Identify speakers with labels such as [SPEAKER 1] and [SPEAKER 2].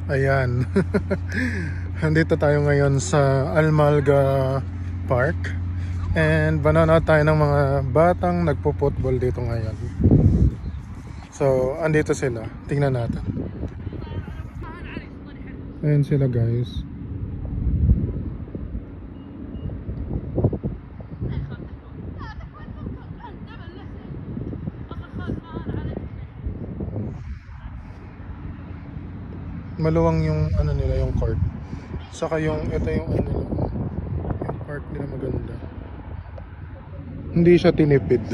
[SPEAKER 1] Ayan. Nandito tayo ngayon sa Almalga Park. And manonood tayo ng mga batang nagpo-football dito ngayon. So, andito sila. Tingnan natin. Ayan sila guys. Maluwang yung ano nila, yung court. Saka yung ito yung ano nila, yung park nila maganda. Hindi siya tinipid.